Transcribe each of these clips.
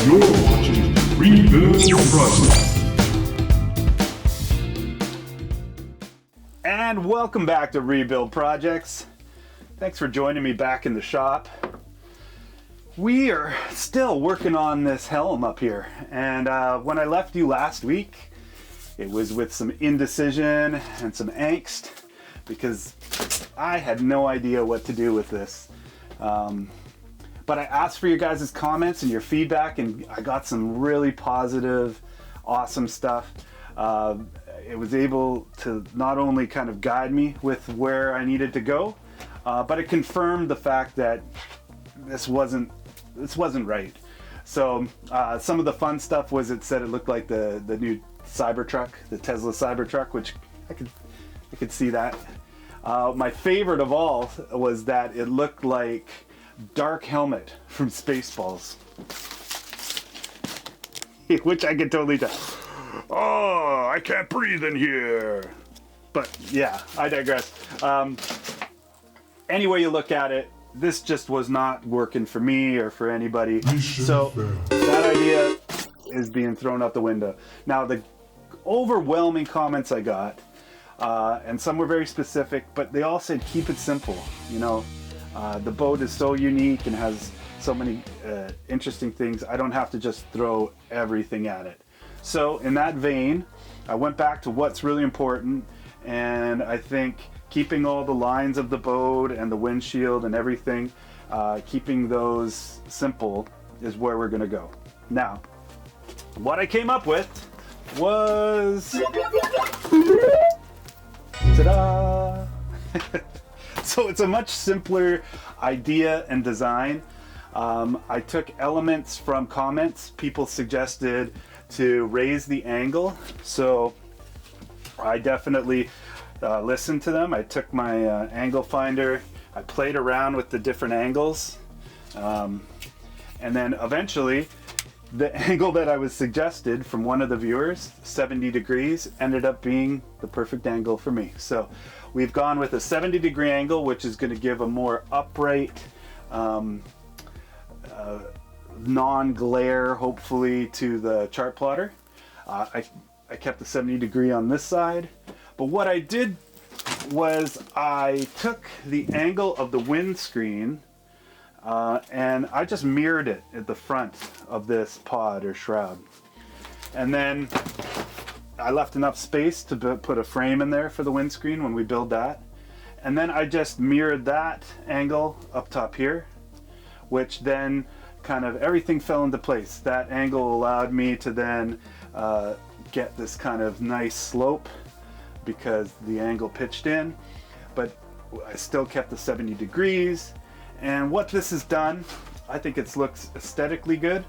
You're watching Rebuild Projects. And welcome back to Rebuild Projects. Thanks for joining me back in the shop. We are still working on this helm up here, and when I left you last week, it was with some indecision and some angst because I had no idea what to do with this. But I asked for your guys' comments and your feedback, and I got some really positive, awesome stuff. It was able to not only kind of guide me with where I needed to go, but it confirmed the fact that this wasn't right. So some of the fun stuff was it said it looked like the new Cybertruck, the Tesla Cybertruck, which I could see that. My favorite of all was that it looked like Dark Helmet from Spaceballs, which I could totally tell. Oh, I can't breathe in here. But yeah, I digress. Any way you look at it, this just was not working for me or for anybody. So that idea is being thrown out the window. Now, the overwhelming comments I got, and some were very specific, but they all said keep it simple. You know, the boat is so unique and has so many interesting things. I don't have to just throw everything at it. So in that vein, I went back to what's really important, and I think keeping all the lines of the boat and the windshield and everything, keeping those simple is where we're gonna go. Now, what I came up with was, ta-da! So it's a much simpler idea and design. I took elements from comments. People suggested to raise the angle, so I definitely listened to them. I took my angle finder, I played around with the different angles, and then eventually the angle that I was suggested from one of the viewers, 70 degrees, ended up being the perfect angle for me. So we've gone with a 70-degree angle, which is going to give a more upright, non-glare, hopefully, to the chart plotter. I kept the 70 degree on this side, but what I did was I took the angle of the windscreen and I just mirrored it at the front of this pod or shroud, and then I left enough space to put a frame in there for the windscreen when we build that, and then I just mirrored that angle up top here, which then kind of everything fell into place. That angle allowed me to then get this kind of nice slope because the angle pitched in, but I still kept the 70 degrees. And what this has done, I think it looks aesthetically good,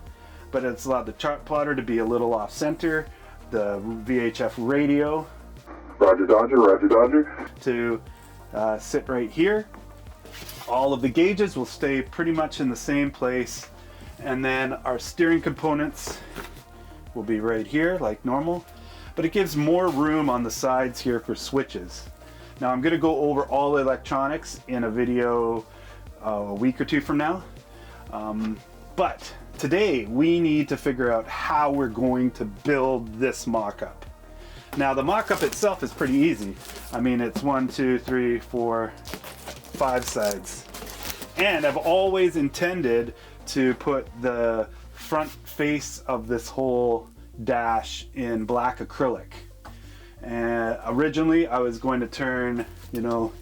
but it's allowed the chart plotter to be a little off center, the VHF radio, Roger Dodger, to sit right here. All of the gauges will stay pretty much in the same place, and then our steering components will be right here like normal, but it gives more room on the sides here for switches. Now I'm going to go over all the electronics in a video a week or two from now, but today we need to figure out how we're going to build this mock-up. Now the mock-up itself is pretty easy. I mean, it's 1, 2, 3, 4, 5 sides, and I've always intended to put the front face of this whole dash in black acrylic. And originally I was going to turn, you know,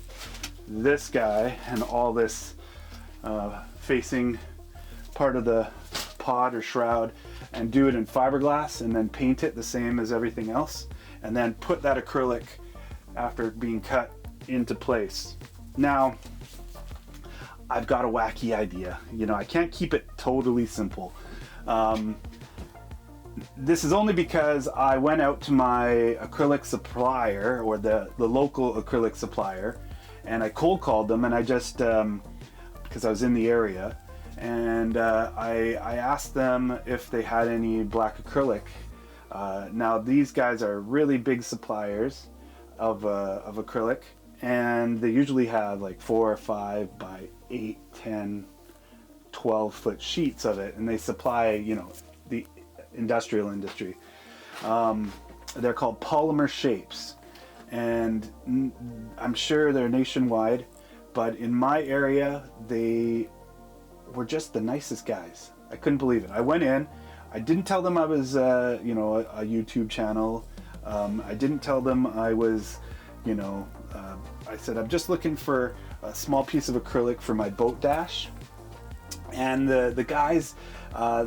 this guy and all this facing part of the pod or shroud and do it in fiberglass and then paint it the same as everything else, and then put that acrylic after being cut into place. Now I've got a wacky idea. You know, I can't keep it totally simple. This is only because I went out to my acrylic supplier, or the local acrylic supplier, and I cold called them, and I just, because I was in the area, and I asked them if they had any black acrylic. Now these guys are really big suppliers of acrylic, and they usually have like 4 or 5 by 8, 10, 12 foot sheets of it, and they supply, you know, industrial industry. They're called polymer shapes, and I'm sure they're nationwide, but in my area, they were just the nicest guys. I couldn't believe it. I went in, I didn't tell them I was, a YouTube channel. I didn't tell them I was, I said, I'm just looking for a small piece of acrylic for my boat dash. And the guys,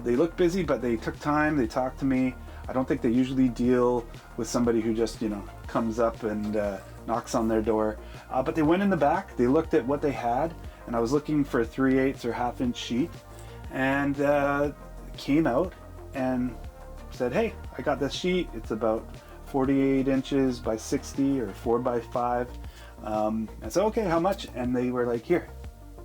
they looked busy, but they took time, they talked to me. I don't think they usually deal with somebody who just, comes up and knocks on their door. But they went in the back, they looked at what they had, and I was looking for a 3/8 or half-inch sheet, and came out and said, hey, I got this sheet. It's about 48 inches by 60 or 4 by 5. I said, okay, how much? And they were like, here,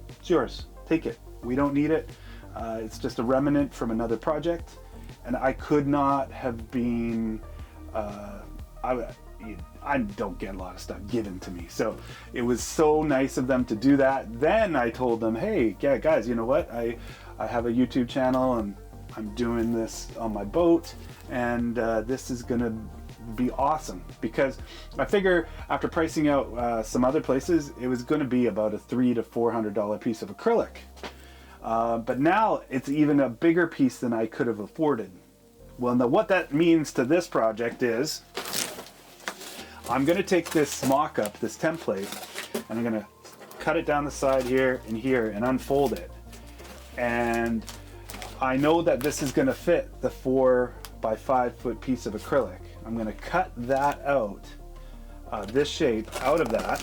it's yours, take it. We don't need it. It's just a remnant from another project. And I could not have been, I don't get a lot of stuff given to me. So it was so nice of them to do that. Then I told them, hey, yeah, guys, you know what? I have a YouTube channel and I'm doing this on my boat, and this is gonna be awesome, because I figure after pricing out some other places, it was gonna be about a $300 to $400 piece of acrylic. But now it's even a bigger piece than I could have afforded. Well, now what that means to this project is I'm going to take this mock-up, this template, and I'm going to cut it down the side here and unfold it. And I know that this is going to fit the 4 by 5 foot piece of acrylic. I'm going to cut that out, this shape out of that,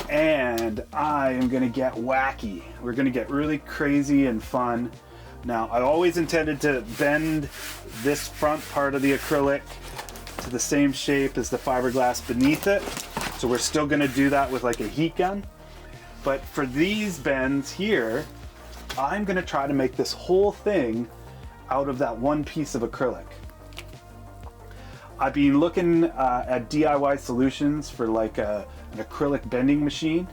and I am going to get wacky. We're going to get really crazy and fun. Now, I always intended to bend this front part of the acrylic to the same shape as the fiberglass beneath it. So we're still going to do that with like a heat gun. But for these bends here, I'm going to try to make this whole thing out of that one piece of acrylic. I've been looking at DIY solutions for like an acrylic bending machine,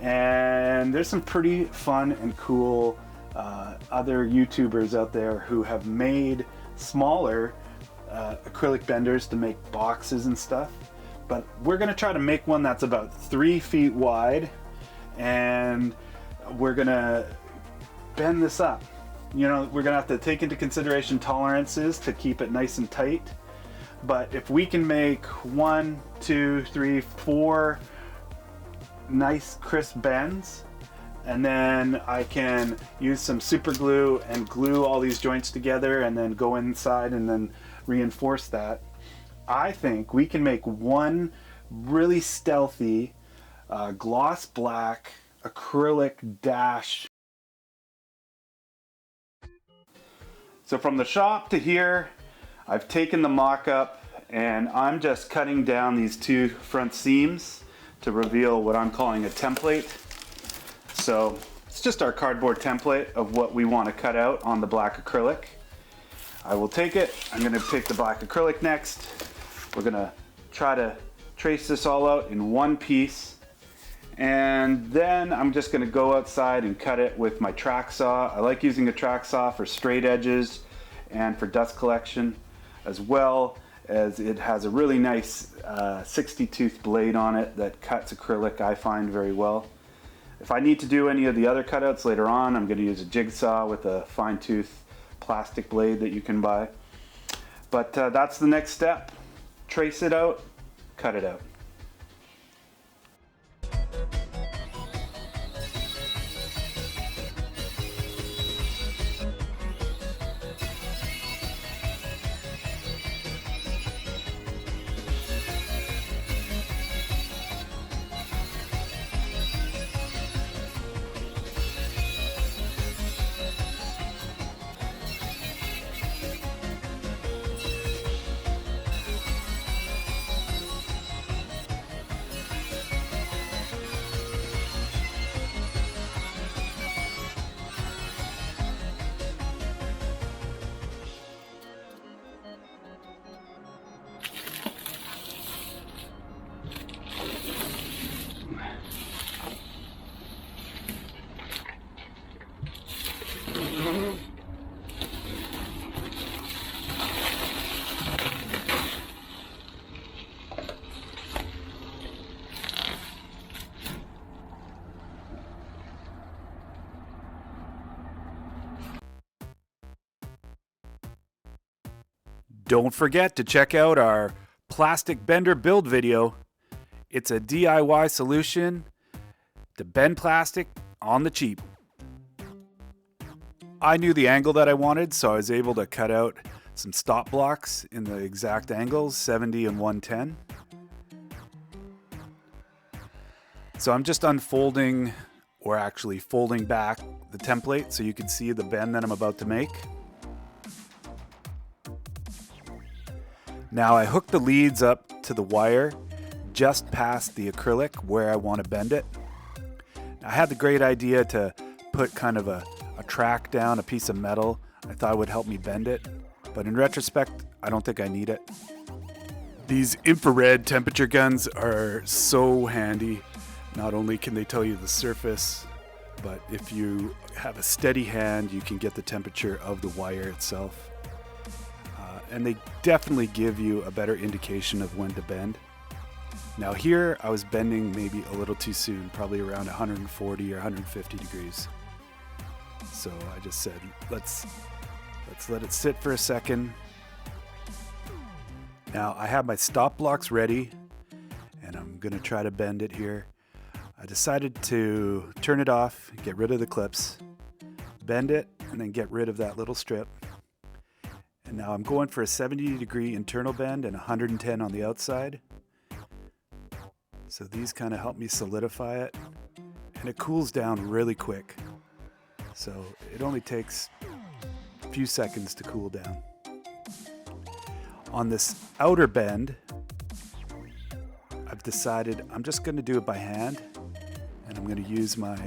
and there's some pretty fun and cool other YouTubers out there who have made smaller acrylic benders to make boxes and stuff. But we're going to try to make one that's about 3 feet wide, and we're going to bend this up. We're going to have to take into consideration tolerances to keep it nice and tight. But if we can make 1, 2, 3, 4 nice crisp bends, and then I can use some super glue and glue all these joints together and then go inside and then reinforce that, I think we can make one really stealthy gloss black acrylic dash. So from the shop to here, I've taken the mock-up and I'm just cutting down these 2 front seams to reveal what I'm calling a template. So it's just our cardboard template of what we want to cut out on the black acrylic. I will take it. I'm going to take the black acrylic next. We're going to try to trace this all out in one piece. And then I'm just going to go outside and cut it with my track saw. I like using a track saw for straight edges and for dust collection, as well as it has a really nice 60 tooth blade on it that cuts acrylic, I find, very well. If I need to do any of the other cutouts later on, I'm going to use a jigsaw with a fine tooth plastic blade that you can buy. But that's the next step. Trace it out, cut it out. Don't forget to check out our plastic bender build video. It's a DIY solution to bend plastic on the cheap. I knew the angle that I wanted, so I was able to cut out some stop blocks in the exact angles, 70 and 110. So I'm just unfolding, or actually folding back the template so you can see the bend that I'm about to make. Now I hooked the leads up to the wire just past the acrylic where I want to bend it. I had the great idea to put kind of a track down, a piece of metal. I thought it would help me bend it, but in retrospect, I don't think I need it. These infrared temperature guns are so handy. Not only can they tell you the surface, but if you have a steady hand, you can get the temperature of the wire itself. And they definitely give you a better indication of when to bend. Now here, I was bending maybe a little too soon, probably around 140 or 150 degrees. So I just said, let's let it sit for a second. Now I have my stop blocks ready, and I'm gonna try to bend it here. I decided to turn it off, get rid of the clips, bend it, and then get rid of that little strip. And now I'm going for a 70-degree internal bend and 110 on the outside. So these kind of help me solidify it, and it cools down really quick. So it only takes a few seconds to cool down. On this outer bend, I've decided I'm just going to do it by hand, and I'm going to use my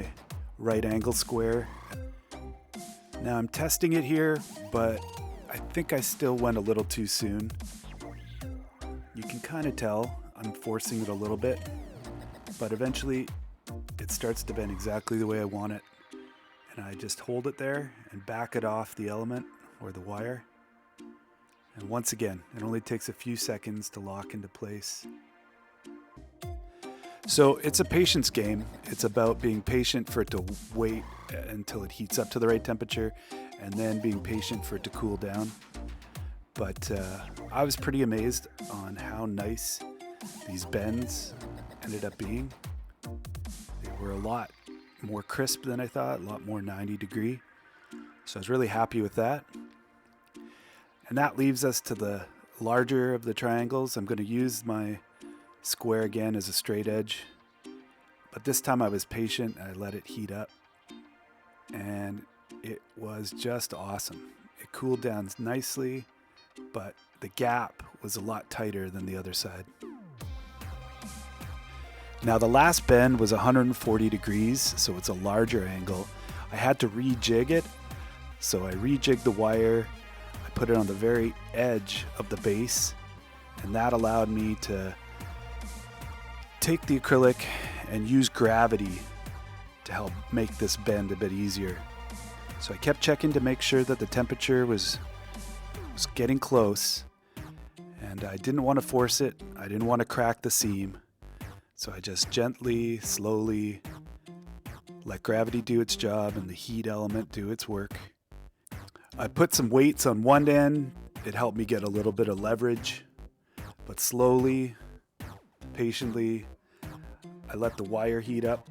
right angle square. Now I'm testing it here, but I think I still went a little too soon. You can kind of tell I'm forcing it a little bit, but eventually it starts to bend exactly the way I want it. And I just hold it there and back it off the element or the wire. And once again, it only takes a few seconds to lock into place. So it's a patience game. It's about being patient for it to wait until it heats up to the right temperature, and then being patient for it to cool down. But I was pretty amazed on how nice these bends ended up being. They were a lot more crisp than I thought, a lot more 90 degree. So I was really happy with that. And that leaves us to the larger of the triangles. I'm going to use my square again as a straight edge, but this time I was patient. I let it heat up, and it was just awesome. It cooled down nicely, but the gap was a lot tighter than the other side. Now the last bend was 140 degrees, so it's a larger angle. I had to rejig it, so I rejigged the wire. I put it on the very edge of the base, and that allowed me to take the acrylic and use gravity to help make this bend a bit easier. So I kept checking to make sure that the temperature was getting close, and I didn't want to force it. I didn't want to crack the seam. So I just gently, slowly let gravity do its job and the heat element do its work. I put some weights on one end. It helped me get a little bit of leverage, but slowly, patiently, I let the wire heat up,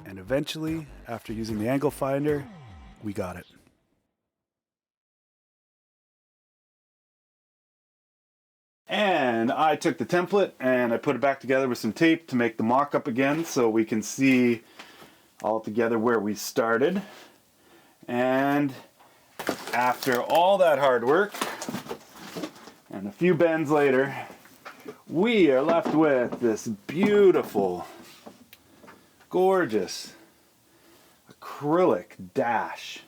and eventually, after using the angle finder, we got it. And I took the template and I put it back together with some tape to make the mock-up again so we can see all together where we started. And after all that hard work and a few bends later, we are left with this beautiful, gorgeous acrylic dash.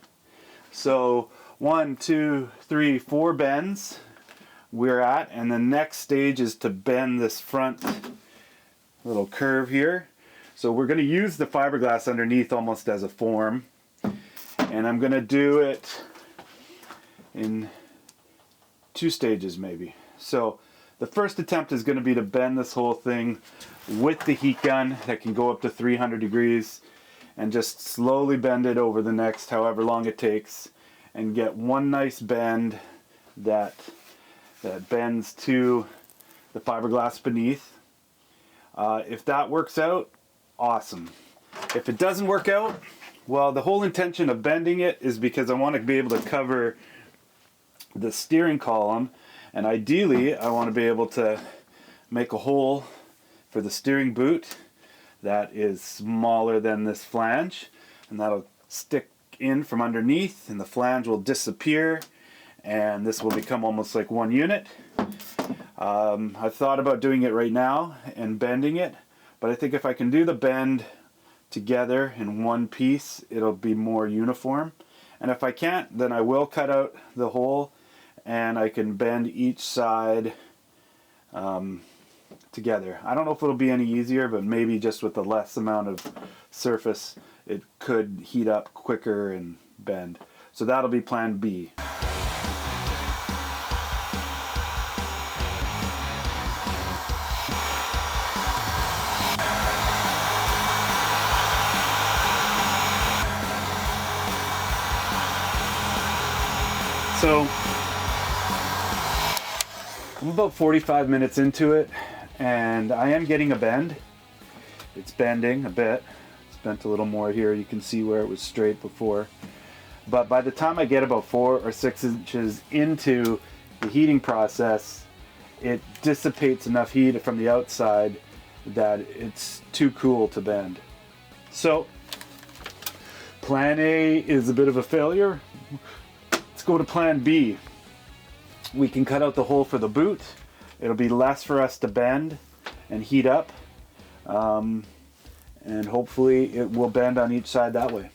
So 1, 2, 3, 4 bends we're at, and the next stage is to bend this front little curve here. So we're going to use the fiberglass underneath almost as a form, and I'm going to do it in 2 stages maybe. So the first attempt is going to be to bend this whole thing with the heat gun that can go up to 300 degrees, and just slowly bend it over the next however long it takes, and get one nice bend that that bends to the fiberglass beneath. If that works out, awesome. If it doesn't work out, well, the whole intention of bending it is because I want to be able to cover the steering column, and ideally I want to be able to make a hole for the steering boot that is smaller than this flange, and that'll stick in from underneath and the flange will disappear and this will become almost like one unit. I've thought about doing it right now and bending it, but I think if I can do the bend together in one piece, it'll be more uniform. And if I can't, then I will cut out the hole and I can bend each side together. I don't know if it'll be any easier, but maybe just with the less amount of surface, it could heat up quicker and bend. So that'll be plan B. So I'm about 45 minutes into it and I am getting a bend. It's bending a bit. It's bent a little more here. You can see where it was straight before. But by the time I get about 4 or 6 inches into the heating process, it dissipates enough heat from the outside that it's too cool to bend. So plan A is a bit of a failure. Let's go to plan B. We can cut out the hole for the boot. It'll be less for us to bend and heat up. And hopefully it will bend on each side that way.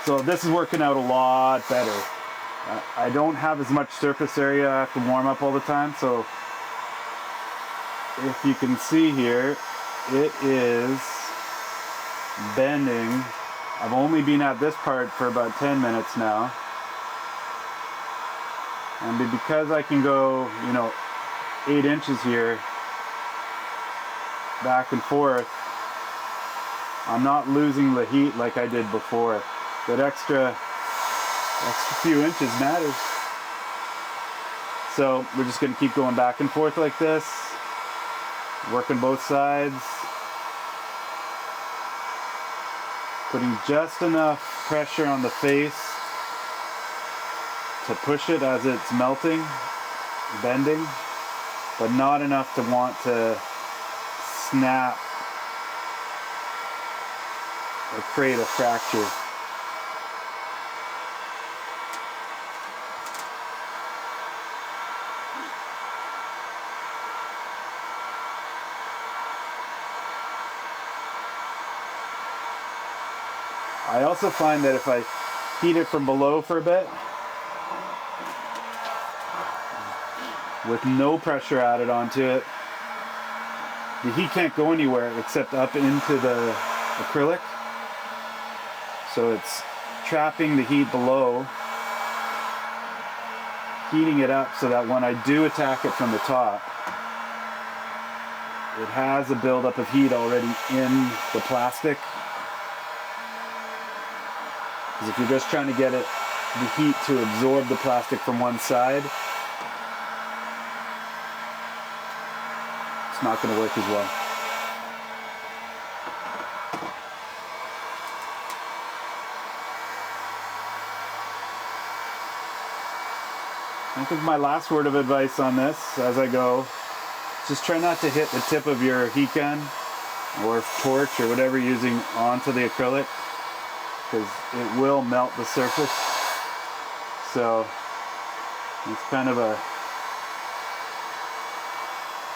So this is working out a lot better. I don't have as much surface area I have to warm up all the time, so if you can see here, it is bending. I've only been at this part for about 10 minutes now. And because I can go, 8 inches here, back and forth, I'm not losing the heat like I did before. That extra few inches matters. So we're just going to keep going back and forth like this, working both sides, putting just enough pressure on the face to push it as it's melting, bending, but not enough to want to snap or create a fracture. I also find that if I heat it from below for a bit, with no pressure added onto it, the heat can't go anywhere except up into the acrylic. So it's trapping the heat below, heating it up so that when I do attack it from the top, it has a buildup of heat already in the plastic. Because if you're just trying to get the heat to absorb the plastic from one side, it's not going to work as well. I think my last word of advice on this as I go, Just try not to hit the tip of your heat gun or torch or whatever you're using onto the acrylic, because it will melt the surface. So it's kind of a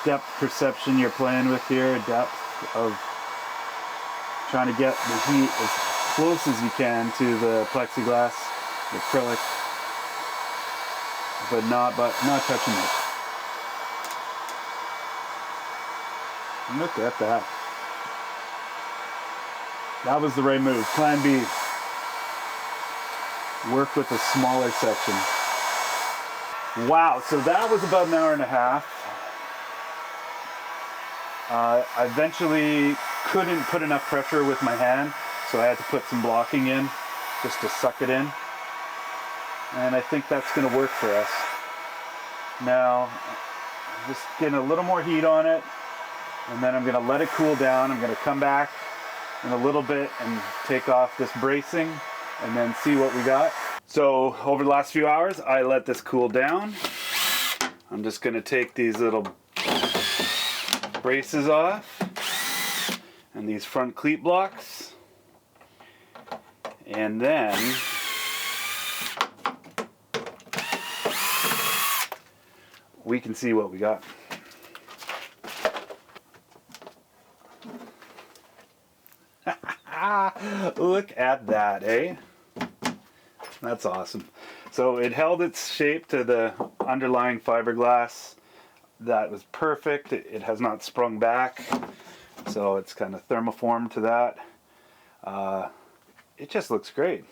depth perception you're playing with here, depth of trying to get the heat as close as you can to the plexiglass, the acrylic, but not touching it. Look at that. That was the right move. Plan B. Work with a smaller section. Wow, so that was about an hour and a half. I eventually couldn't put enough pressure with my hand, so I had to put some blocking in just to suck it in. And I think that's going to work for us. Now, I'm just getting a little more heat on it, and then I'm going to let it cool down. I'm going to come back in a little bit and take off this bracing and then see what we got. So over the last few hours, I let this cool down. I'm just going to take these little braces off and these front cleat blocks, and then we can see what we got. Look at that, eh? That's awesome. So it held its shape to the underlying fiberglass. That was perfect. It has not sprung back, so it's kind of thermoformed to that. It just looks great.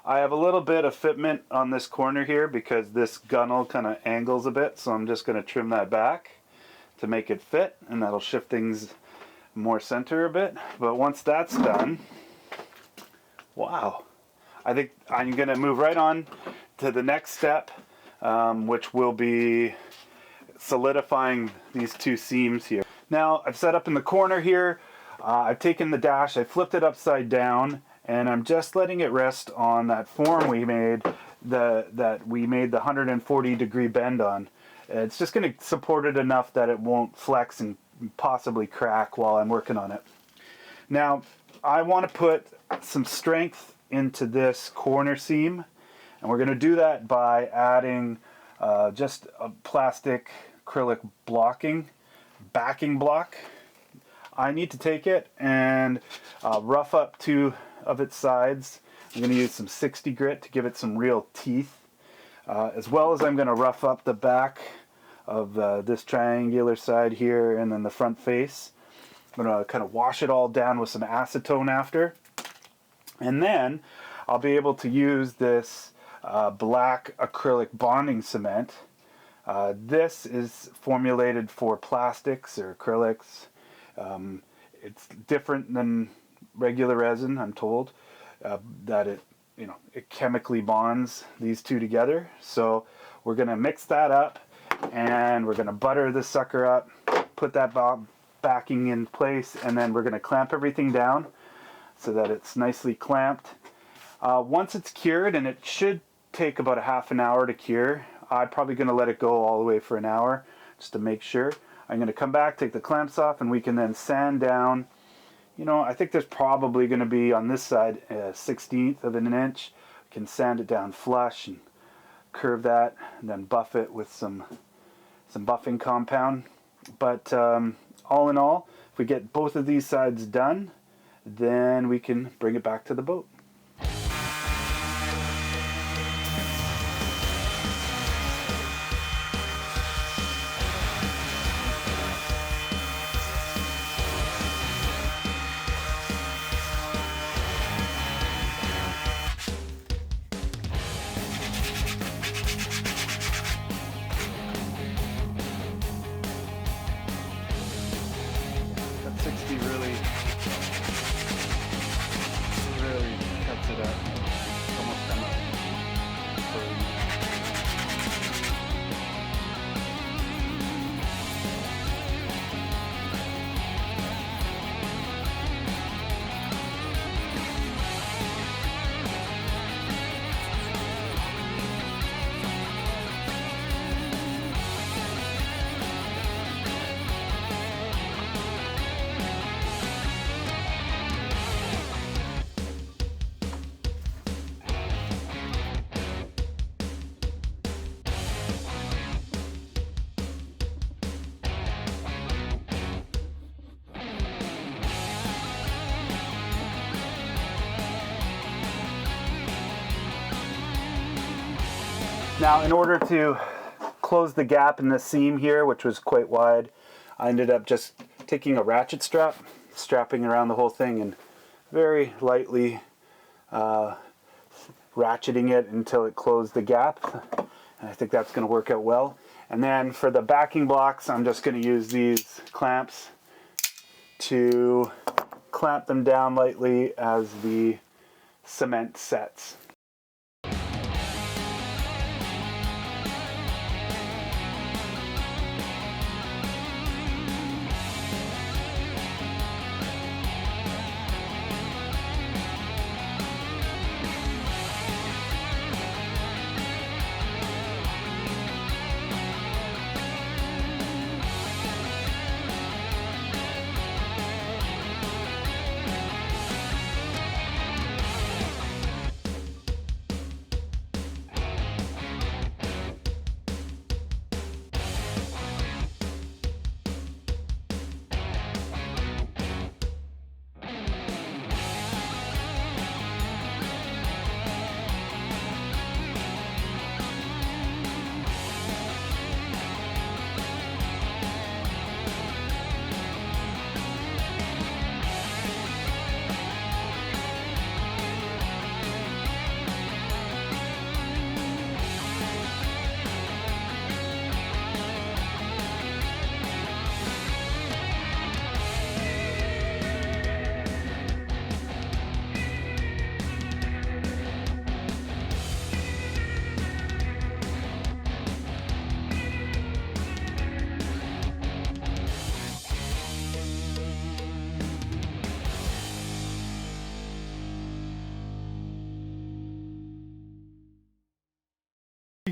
I have a little bit of fitment on this corner here because this gunnel kind of angles a bit, so I'm just going to trim that back to make it fit, and that'll shift things more center a bit. But once that's done, wow, I think I'm going to move right on to the next step, which will be solidifying these two seams here. Now I've set up in the corner here. I've taken the dash, I flipped it upside down, and I'm just letting it rest on that form we made, that we made the 140 degree bend on. It's just going to support it enough that it won't flex and possibly crack while I'm working on it. Now I want to put some strength into this corner seam, and we're going to do that by adding just a plastic acrylic backing block. I need to take it and rough up two of its sides. I'm going to use some 60 grit to give it some real teeth, as well as I'm going to rough up the back of this triangular side here and then the front face. I'm going to kind of wash it all down with some acetone after, and then I'll be able to use this black acrylic bonding cement. This is formulated for plastics or acrylics. It's different than regular resin, I'm told, that it chemically bonds these two together. So we're going to mix that up, and we're going to butter this sucker up, put that backing in place, and then we're going to clamp everything down so that it's nicely clamped. Once it's cured, and it should take about a half an hour to cure, I'm probably going to let it go all the way for an hour just to make sure. I'm going to come back, take the clamps off, and we can then sand down. I think there's probably going to be on this side a 1/16 of an inch. We can sand it down flush and curve that, and then buff it with some buffing compound. But all in all, if we get both of these sides done, then we can bring it back to the boat. That 60 really Now, in order to close the gap in the seam here, which was quite wide, I ended up just taking a ratchet strap, strapping around the whole thing, and very lightly ratcheting it until it closed the gap. And I think that's going to work out well. And then for the backing blocks, I'm just going to use these clamps to clamp them down lightly as the cement sets.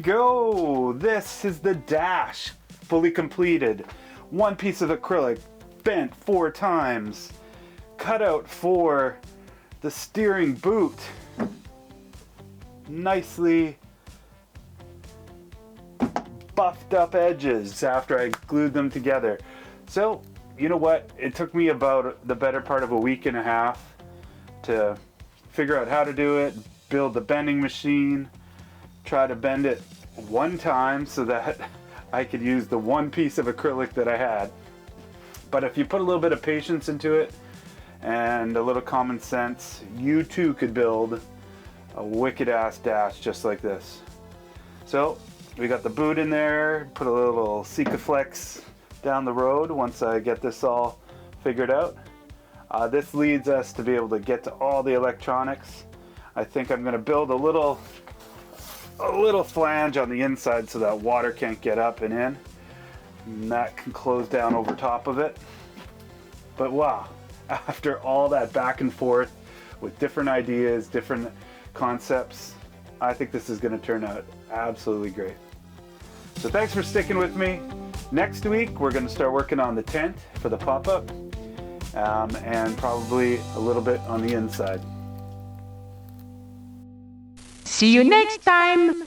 Go! This is the dash, fully completed. One piece of acrylic, bent 4 times, cut out for the steering boot. Nicely buffed up edges after I glued them together. So, you know what? It took me about the better part of a week and a half to figure out how to do it, build the bending machine, try to bend it one time so that I could use the one piece of acrylic that I had. But if you put a little bit of patience into it and a little common sense, you too could build a wicked ass dash just like this. So we got the boot in there, put a little Sikaflex down the road once I get this all figured out. This leads us to be able to get to all the electronics. I think I'm going to build a little flange on the inside so that water can't get up and in. And that can close down over top of it. But wow, after all that back and forth with different ideas, different concepts, I think this is going to turn out absolutely great. So thanks for sticking with me. Next week, we're going to start working on the tent for the pop-up, and probably a little bit on the inside. See you next time!